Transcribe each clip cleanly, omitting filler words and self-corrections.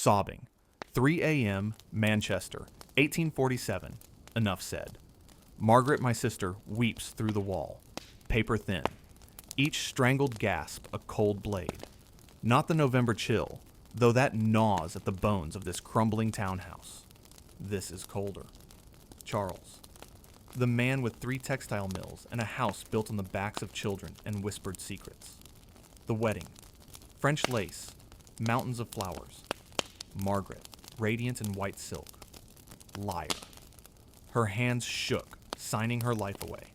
Sobbing. 3 a.m., Manchester, 1847. Enough said. Margaret, my sister, weeps through the wall. Paper thin. Each strangled gasp a cold blade. Not the November chill, though that gnaws at the bones of this crumbling townhouse. This is colder. Charles. The man with 3 textile mills and a house built on the backs of children and whispered secrets. The wedding. French lace. Mountains of flowers. Margaret, radiant in white silk. Liar. Her hands shook, signing her life away.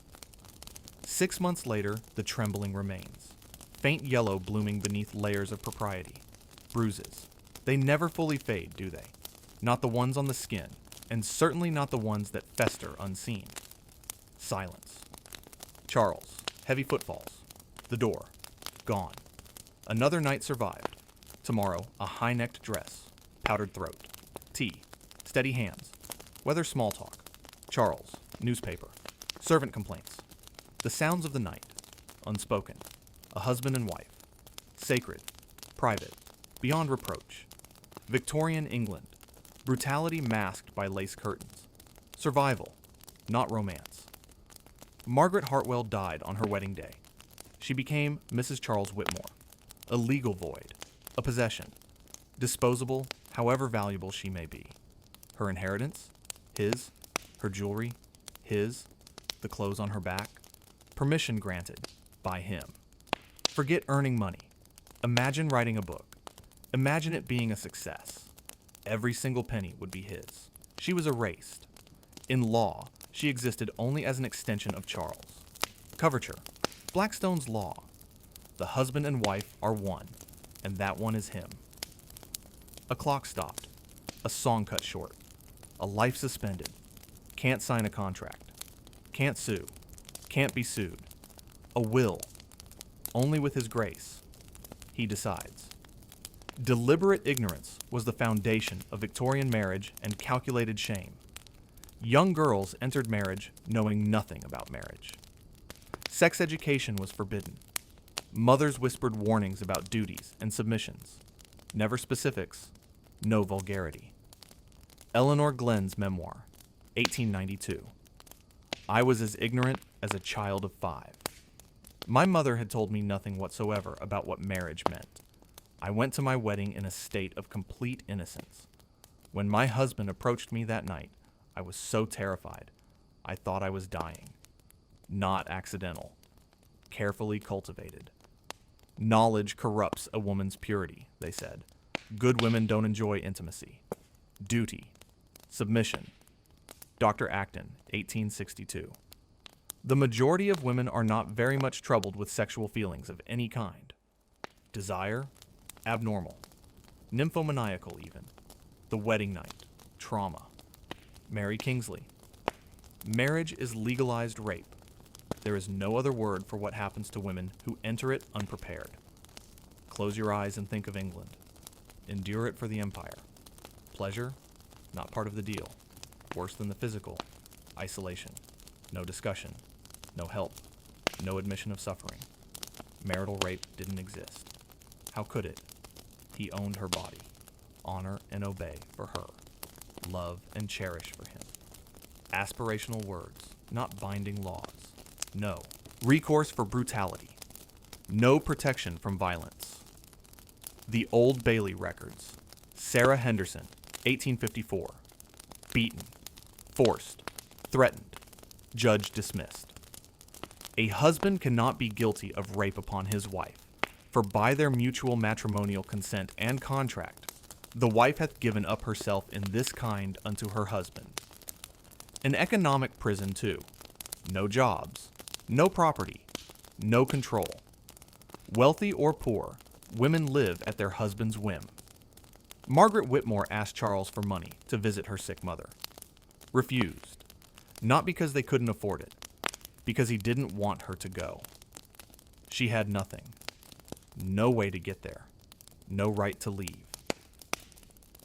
6 months later, the trembling remains. Faint yellow blooming beneath layers of propriety. Bruises. They never fully fade, do they? Not the ones on the skin, and certainly not the ones that fester unseen. Silence. Charles. Heavy footfalls. The door. Gone. Another night survived. Tomorrow, a high-necked dress. Powdered throat. Tea. Steady hands. Weather small talk. Charles. Newspaper. Servant complaints. The sounds of the night. Unspoken. A husband and wife. Sacred. Private. Beyond reproach. Victorian England. Brutality masked by lace curtains. Survival. Not romance. Margaret Hartwell died on her wedding day. She became Mrs. Charles Whitmore. A legal void. A possession. Disposable, however valuable she may be. Her inheritance? His. Her jewelry? His. The clothes on her back? Permission granted. By him. Forget earning money. Imagine writing a book. Imagine it being a success. Every single penny would be his. She was erased. In law, she existed only as an extension of Charles. Coverture. Blackstone's law. The husband and wife are one, and that one is him. A clock stopped. A song cut short. A life suspended. Can't sign a contract. Can't sue. Can't be sued. A will. Only with his grace. He decides. Deliberate ignorance was the foundation of Victorian marriage and calculated shame. Young girls entered marriage knowing nothing about marriage. Sex education was forbidden. Mothers whispered warnings about duties and submissions. Never specifics, no vulgarity. Eleanor Glenn's memoir, 1892. I was as ignorant as a child of 5. My mother had told me nothing whatsoever about what marriage meant. I went to my wedding in a state of complete innocence. When my husband approached me that night, I was so terrified, I thought I was dying. Not accidental. Carefully cultivated. Knowledge corrupts a woman's purity, they said. Good women don't enjoy intimacy. Duty. Submission. Dr. Acton, 1862. The majority of women are not very much troubled with sexual feelings of any kind. Desire? Abnormal. Nymphomaniacal, even. The wedding night. Trauma. Mary Kingsley. Marriage is legalized rape. There is no other word for what happens to women who enter it unprepared. Close your eyes and think of England. Endure it for the empire. Pleasure? Not part of the deal. Worse than the physical. Isolation. No discussion. No help. No admission of suffering. Marital rape didn't exist. How could it? He owned her body. Honor and obey for her. Love and cherish for him. Aspirational words, not binding laws. No. Recourse for brutality. No protection from violence. The Old Bailey Records. Sarah Henderson, 1854. Beaten. Forced. Threatened. Judge dismissed. A husband cannot be guilty of rape upon his wife, for by their mutual matrimonial consent and contract, the wife hath given up herself in this kind unto her husband. An economic prison, too. No jobs. No property. No control. Wealthy or poor, women live at their husband's whim. Margaret Whitmore asked Charles for money to visit her sick mother. Refused. Not because they couldn't afford it. Because he didn't want her to go. She had nothing. No way to get there. No right to leave.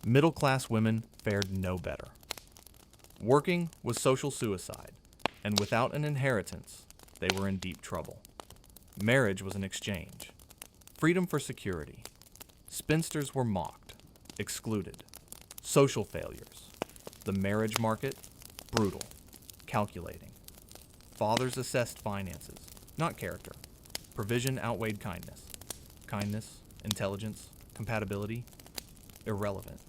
Middle-class women fared no better. Working was social suicide, and without an inheritance, they were in deep trouble. Marriage was an exchange. Freedom for security. Spinsters were mocked. excluded. Social failures. The marriage market, brutal. Calculating. Fathers assessed finances, not character. Provision outweighed kindness. Kindness, intelligence, compatibility, irrelevant.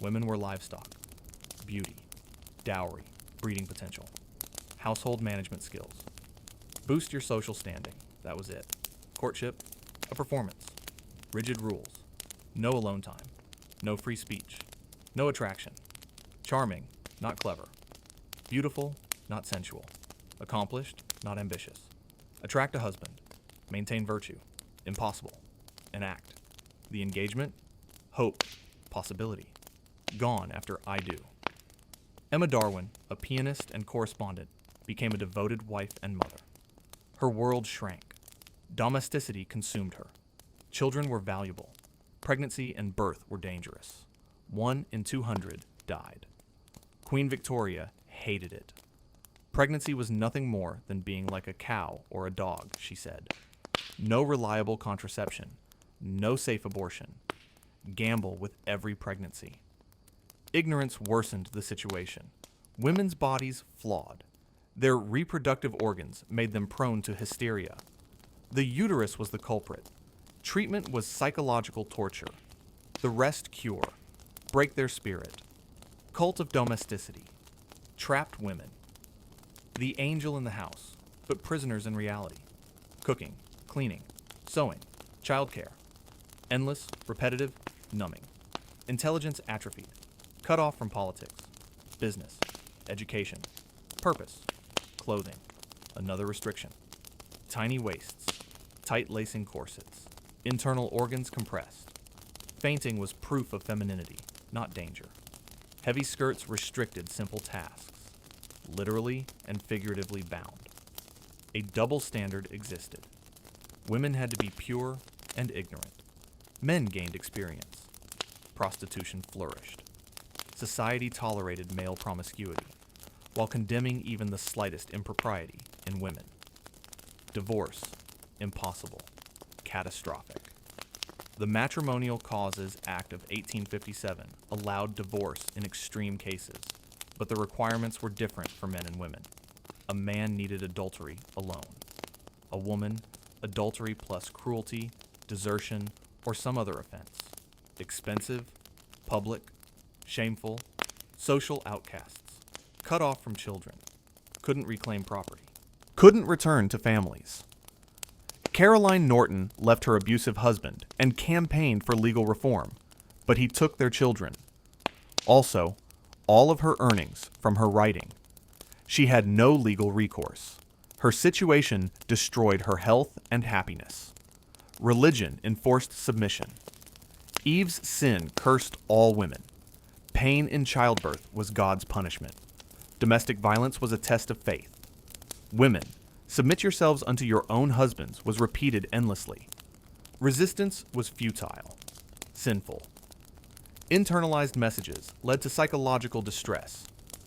Women were livestock. Beauty, dowry, breeding potential. Household management skills. Boost your social standing, that was it. Courtship, a performance. Rigid rules. No alone time. No free speech. No attraction. Charming, not clever. Beautiful, not sensual. Accomplished, not ambitious. Attract a husband. Maintain virtue. Impossible. Enact. The engagement, hope, possibility. Gone after I do. Emma Darwin, a pianist and correspondent, became a devoted wife and mother. Her world shrank. Domesticity consumed her. Children were valuable. Pregnancy and birth were dangerous. 1 in 200 died. Queen Victoria hated it. Pregnancy was nothing more than being like a cow or a dog, she said. No reliable contraception. No safe abortion. Gamble with every pregnancy. Ignorance worsened the situation. Women's bodies flawed. Their reproductive organs made them prone to hysteria. The uterus was the culprit. Treatment was psychological torture. The rest cure. Break their spirit. Cult of domesticity. Trapped women. The angel in the house, but prisoners in reality. Cooking, cleaning, sewing, childcare. Endless, repetitive, numbing. Intelligence atrophied. Cut off from politics. Business. Education. Purpose. Clothing. Another restriction. Tiny waists. Tight lacing corsets. Internal organs compressed. Fainting was proof of femininity, not danger. Heavy skirts restricted simple tasks. Literally and figuratively bound. A double standard existed. Women had to be pure and ignorant. Men gained experience. Prostitution flourished. Society tolerated male promiscuity, while condemning even the slightest impropriety in women. Divorce, impossible, catastrophic. The Matrimonial Causes Act of 1857 allowed divorce in extreme cases, but the requirements were different for men and women. A man needed adultery alone. A woman, adultery plus cruelty, desertion, or some other offense. Expensive, public, shameful, social outcasts, cut off from children, couldn't reclaim property, couldn't return to families. Caroline Norton left her abusive husband and campaigned for legal reform, but he took their children. Also, all of her earnings from her writing. She had no legal recourse. Her situation destroyed her health and happiness. Religion enforced submission. Eve's sin cursed all women. Pain in childbirth was God's punishment. Domestic violence was a test of faith. Women, submit yourselves unto your own husbands was repeated endlessly. Resistance was futile, sinful. Internalized messages led to psychological distress,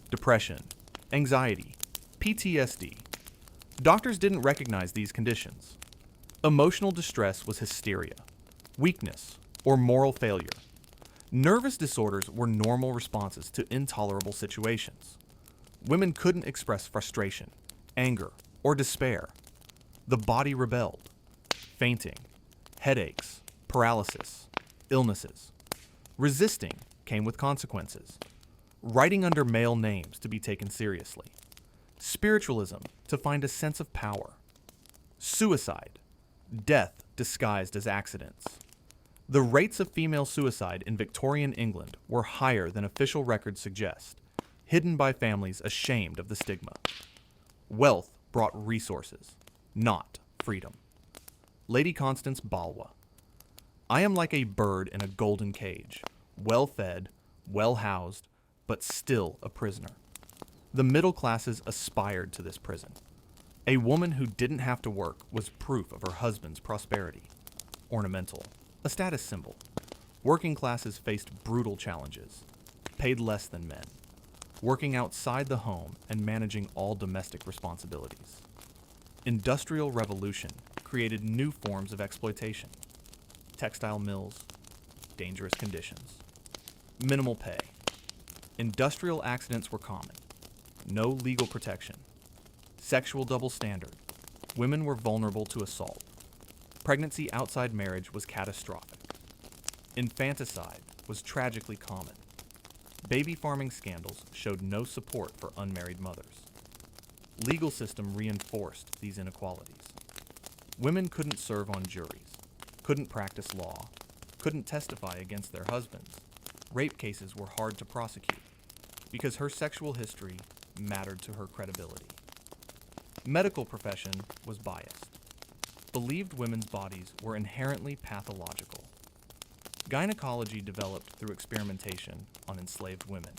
depression, anxiety, PTSD. Doctors didn't recognize these conditions. Emotional distress was hysteria, weakness, or moral failure. Nervous disorders were normal responses to intolerable situations. Women couldn't express frustration, anger, or despair. The body rebelled. Fainting, headaches, paralysis, illnesses. Resisting came with consequences. Writing under male names to be taken seriously. Spiritualism to find a sense of power. Suicide, death disguised as accidents. The rates of female suicide in Victorian England were higher than official records suggest, hidden by families ashamed of the stigma. Wealth brought resources, not freedom. Lady Constance Balwa. I am like a bird in a golden cage, well fed, well housed, but still a prisoner. The middle classes aspired to this prison. A woman who didn't have to work was proof of her husband's prosperity. Ornamental, a status symbol. Working classes faced brutal challenges, paid less than men, working outside the home and managing all domestic responsibilities. Industrial revolution created new forms of exploitation. Textile mills, dangerous conditions. Minimal pay. Industrial accidents were common. No legal protection. Sexual double standard. Women were vulnerable to assault. Pregnancy outside marriage was catastrophic. Infanticide was tragically common. Baby farming scandals showed no support for unmarried mothers. Legal system reinforced these inequalities. Women couldn't serve on juries, couldn't practice law, couldn't testify against their husbands. Rape cases were hard to prosecute because her sexual history mattered to her credibility. Medical profession was biased. Believed women's bodies were inherently pathological. Gynecology developed through experimentation on enslaved women.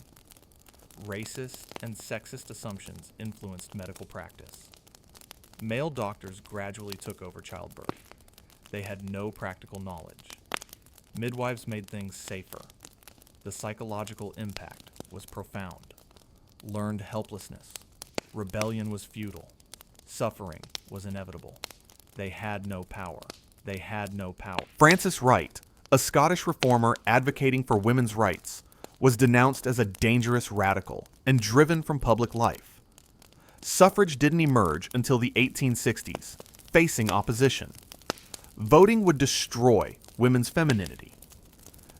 Racist and sexist assumptions influenced medical practice. Male doctors gradually took over childbirth. They had no practical knowledge. Midwives made things safer. The psychological impact was profound. Learned helplessness. Rebellion was futile. Suffering was inevitable. They had no power. They had no power. Frances Wright, a Scottish reformer advocating for women's rights, was denounced as a dangerous radical and driven from public life. Suffrage didn't emerge until the 1860s, facing opposition. Voting would destroy women's femininity.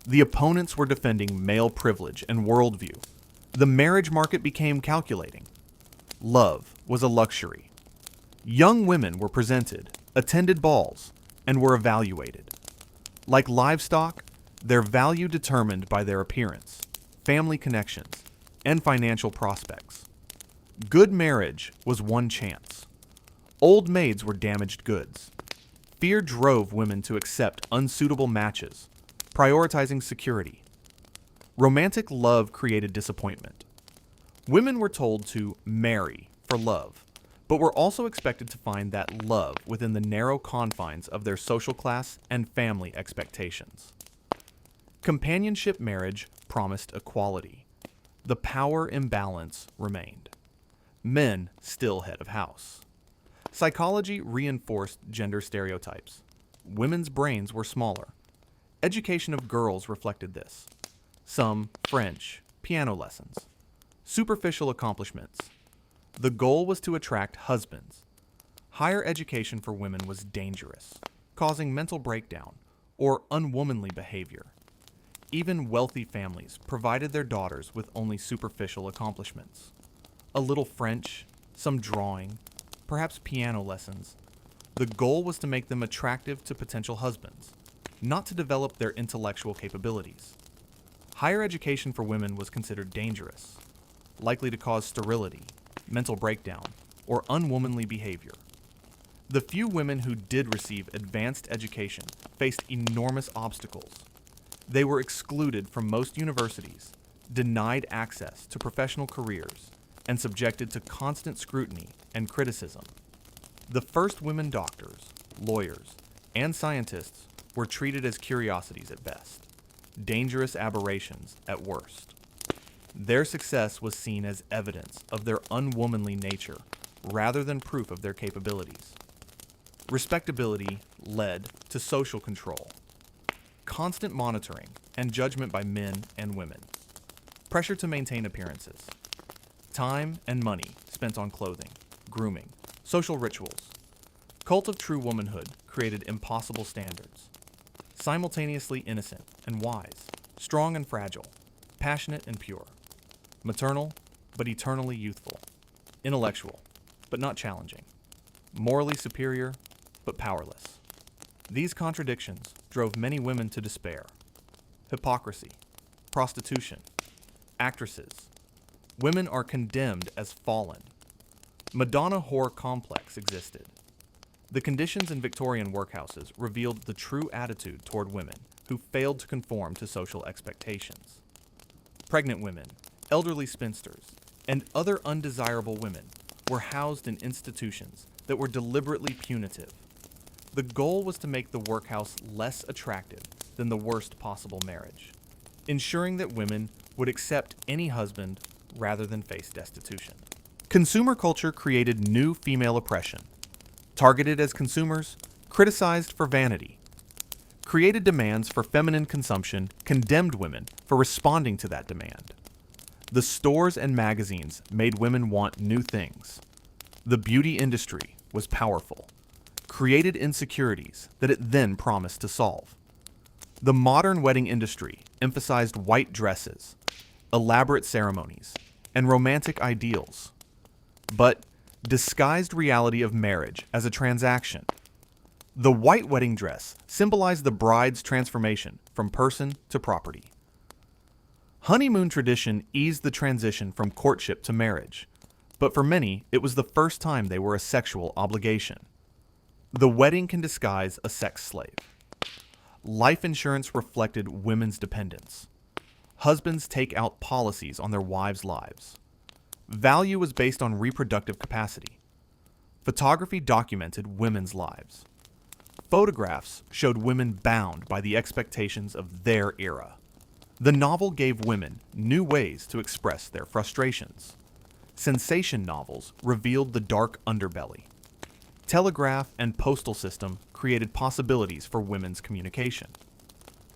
The opponents were defending male privilege and worldview. The marriage market became calculating. Love was a luxury. Young women were presented, attended balls, and were evaluated. Like livestock, their value determined by their appearance, family connections, and financial prospects. Good marriage was one chance. Old maids were damaged goods. Fear drove women to accept unsuitable matches, prioritizing security. Romantic love created disappointment. Women were told to marry for love, but were also expected to find that love within the narrow confines of their social class and family expectations. Companionship marriage promised equality. The power imbalance remained. Men still head of house. Psychology reinforced gender stereotypes. Women's brains were smaller. Education of girls reflected this. Some French, piano lessons. Superficial accomplishments. The goal was to attract husbands. Higher education for women was dangerous, causing mental breakdown or unwomanly behavior. Even wealthy families provided their daughters with only superficial accomplishments. A little French, some drawing, perhaps piano lessons. The goal was to make them attractive to potential husbands, not to develop their intellectual capabilities. Higher education for women was considered dangerous, likely to cause sterility, mental breakdown, or unwomanly behavior. The few women who did receive advanced education faced enormous obstacles. They were excluded from most universities, denied access to professional careers, and subjected to constant scrutiny and criticism. The first women doctors, lawyers, and scientists were treated as curiosities at best, dangerous aberrations at worst. Their success was seen as evidence of their unwomanly nature rather than proof of their capabilities. Respectability led to social control, constant monitoring and judgment by men and women, pressure to maintain appearances, time and money spent on clothing, grooming, social rituals. Cult of true womanhood created impossible standards. Simultaneously innocent and wise, strong and fragile, passionate and pure. Maternal, but eternally youthful. Intellectual, but not challenging. Morally superior, but powerless. These contradictions drove many women to despair. Hypocrisy, prostitution, actresses. Women are condemned as fallen. Madonna whore complex existed. The conditions in Victorian workhouses revealed the true attitude toward women who failed to conform to social expectations. Pregnant women, elderly spinsters, and other undesirable women were housed in institutions that were deliberately punitive. The goal was to make the workhouse less attractive than the worst possible marriage, ensuring that women would accept any husband rather than face destitution. Consumer culture created new female oppression. Targeted as consumers, criticized for vanity. created demands for feminine consumption, condemned women for responding to that demand. The stores and magazines made women want new things. The beauty industry was powerful, created insecurities that it then promised to solve. The modern wedding industry emphasized white dresses, elaborate ceremonies, and romantic ideals, but disguised reality of marriage as a transaction. The white wedding dress symbolized the bride's transformation from person to property. Honeymoon tradition eased the transition from courtship to marriage, but for many, it was the first time they were a sexual obligation. The wedding can disguise a sex slave. Life insurance reflected women's dependence. Husbands take out policies on their wives' lives. Value was based on reproductive capacity. Photography documented women's lives. Photographs showed women bound by the expectations of their era. The novel gave women new ways to express their frustrations. Sensation novels revealed the dark underbelly. Telegraph and postal system created possibilities for women's communication.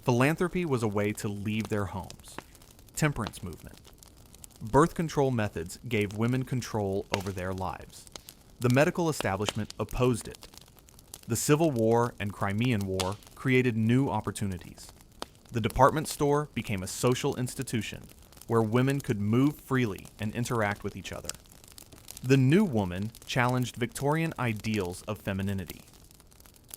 Philanthropy was a way to leave their homes. Temperance movement. Birth control methods gave women control over their lives. The medical establishment opposed it. The Civil War and Crimean War created new opportunities. The department store became a social institution where women could move freely and interact with each other. The New Woman challenged Victorian ideals of femininity.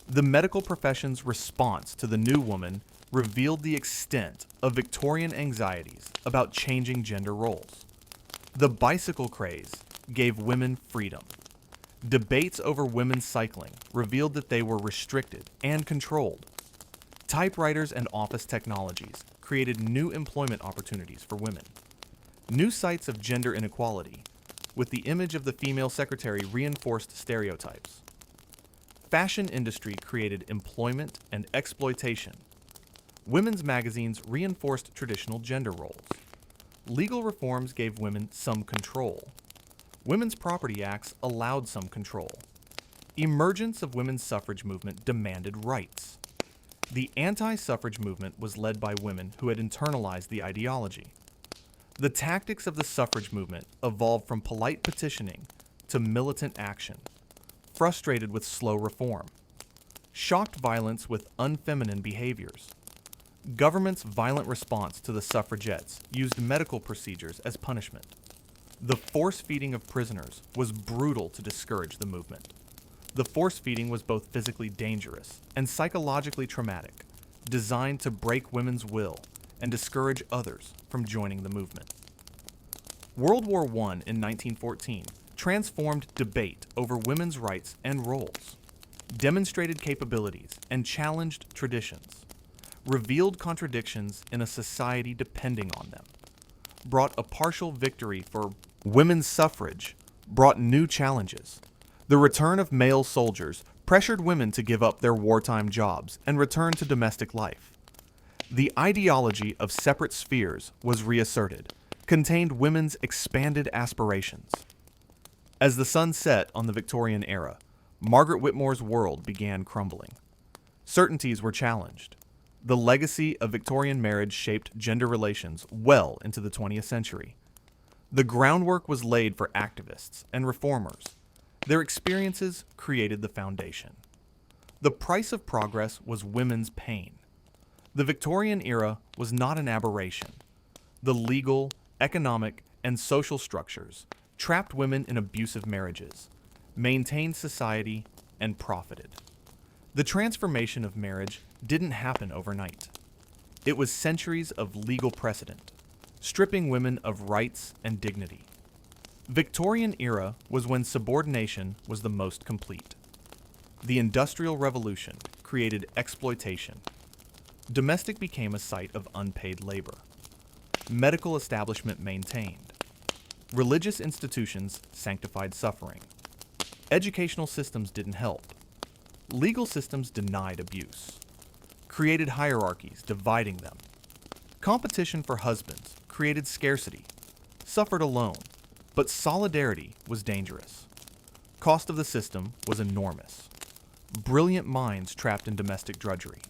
The medical profession's response to the New Woman revealed the extent of Victorian anxieties about changing gender roles. The bicycle craze gave women freedom. Debates over women's cycling revealed that they were restricted and controlled. Typewriters and office technologies created new employment opportunities for women. New sites of gender inequality, with the image of the female secretary reinforced stereotypes. Fashion industry created employment and exploitation. Women's magazines reinforced traditional gender roles. Legal reforms gave women some control. Women's property acts allowed some control. Emergence of women's suffrage movement demanded rights. The anti-suffrage movement was led by women who had internalized the ideology. The tactics of the suffrage movement evolved from polite petitioning to militant action, frustrated with slow reform, shocked violence with unfeminine behaviors. Government's violent response to the suffragettes used medical procedures as punishment. The force-feeding of prisoners was brutal to discourage the movement. The force-feeding was both physically dangerous and psychologically traumatic, designed to break women's will and discourage others from joining the movement. World War I in 1914 transformed debate over women's rights and roles, demonstrated capabilities and challenged traditions, revealed contradictions in a society depending on them, brought a partial victory for women's suffrage, brought new challenges. The return of male soldiers pressured women to give up their wartime jobs and return to domestic life. The ideology of separate spheres was reasserted, contained women's expanded aspirations. As the sun set on the Victorian era, Margaret Whitmore's world began crumbling. Certainties were challenged. The legacy of Victorian marriage shaped gender relations well into the 20th century. The groundwork was laid for activists and reformers. Their experiences created the foundation. The price of progress was women's pain. The Victorian era was not an aberration. The legal, economic, and social structures trapped women in abusive marriages, maintained society, and profited. The transformation of marriage didn't happen overnight. It was centuries of legal precedent, stripping women of rights and dignity. Victorian era was when subordination was the most complete. The Industrial Revolution created exploitation. Domestic became a site of unpaid labor. Medical establishment maintained. Religious institutions sanctified suffering. Educational systems didn't help. Legal systems denied abuse. Created hierarchies, dividing them. Competition for husbands created scarcity. Suffered alone, but solidarity was dangerous. Cost of the system was enormous. Brilliant minds trapped in domestic drudgery.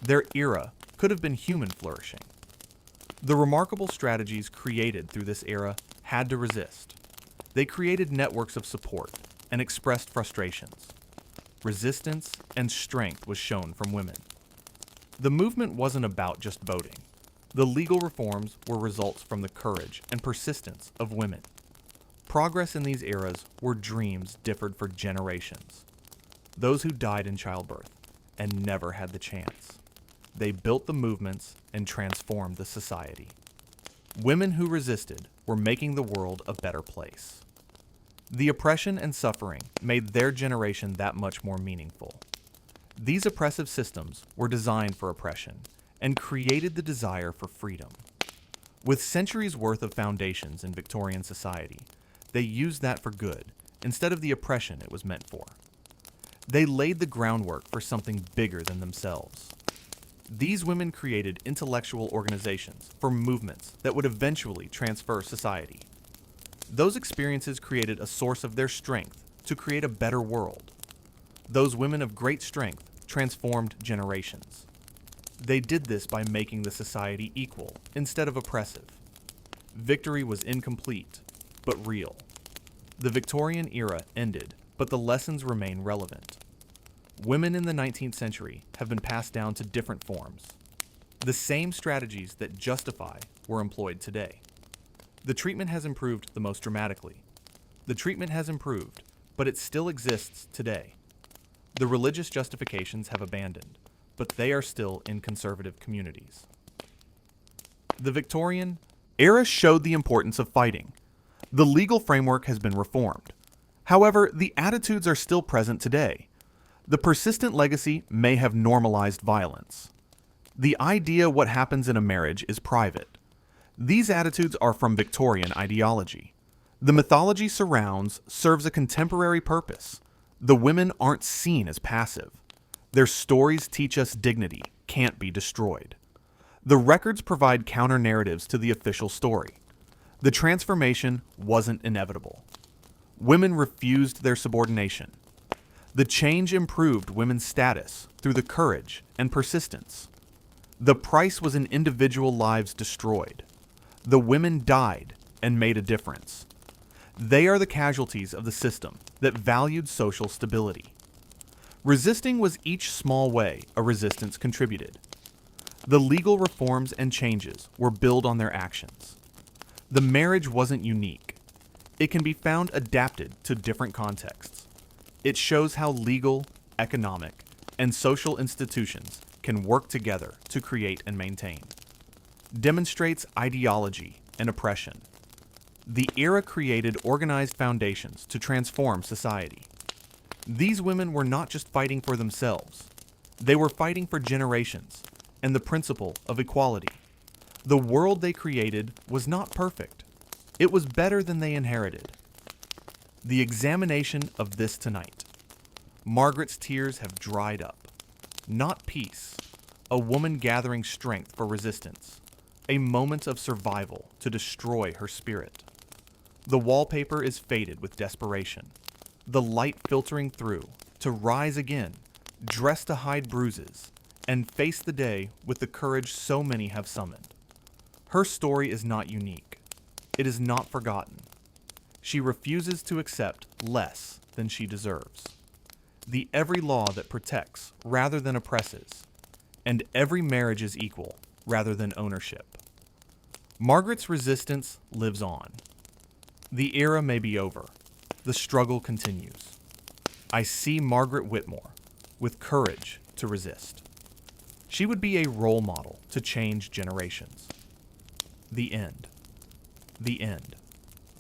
Their era could have been human flourishing. The remarkable strategies created through this era had to resist. They created networks of support and expressed frustrations. Resistance and strength was shown from women. The movement wasn't about just voting. The legal reforms were results from the courage and persistence of women. Progress in these eras were dreams differed for generations. Those who died in childbirth and never had the chance. They built the movements and transformed the society. Women who resisted were making the world a better place. The oppression and suffering made their generation that much more meaningful. These oppressive systems were designed for oppression and created the desire for freedom. With centuries' worth of foundations in Victorian society, they used that for good instead of the oppression it was meant for. They laid the groundwork for something bigger than themselves. These women created intellectual organizations for movements that would eventually transfer society. Those experiences created a source of their strength to create a better world. Those women of great strength transformed generations. They did this by making the society equal instead of oppressive. Victory was incomplete, but real. The Victorian era ended, but the lessons remain relevant. Women in the 19th century have been passed down to different forms. The same strategies that justify were employed today. The treatment has improved the most dramatically. The treatment has improved, but it still exists today. The religious justifications have abandoned, but they are still in conservative communities. The Victorian era showed the importance of fighting. The legal framework has been reformed. However, the attitudes are still present today. The persistent legacy may have normalized violence. The idea what happens in a marriage is private. These attitudes are from Victorian ideology. The mythology surrounds serves a contemporary purpose. The women aren't seen as passive. Their stories teach us dignity can't be destroyed. The records provide counter-narratives to the official story. The transformation wasn't inevitable. Women refused their subordination. The change improved women's status through the courage and persistence. The price was in individual lives destroyed. The women died and made a difference. They are the casualties of the system that valued social stability. Resisting was each small way a resistance contributed. The legal reforms and changes were built on their actions. The marriage wasn't unique. It can be found adapted to different contexts. It shows how legal, economic, and social institutions can work together to create and maintain. Demonstrates ideology and oppression. The era created organized foundations to transform society. These women were not just fighting for themselves. They were fighting for generations and the principle of equality. The world they created was not perfect. It was better than they inherited. The examination of this tonight. Margaret's tears have dried up. Not peace. A woman gathering strength for resistance. A moment of survival to destroy her spirit. The wallpaper is faded with desperation. The light filtering through to rise again, dressed to hide bruises, and face the day with the courage so many have summoned. Her story is not unique. It is not forgotten. She refuses to accept less than she deserves. The every law that protects rather than oppresses, and every marriage is equal rather than ownership. Margaret's resistance lives on. The era may be over. The struggle continues. I see Margaret Whitmore with courage to resist. She would be a role model to change generations. The end. The end.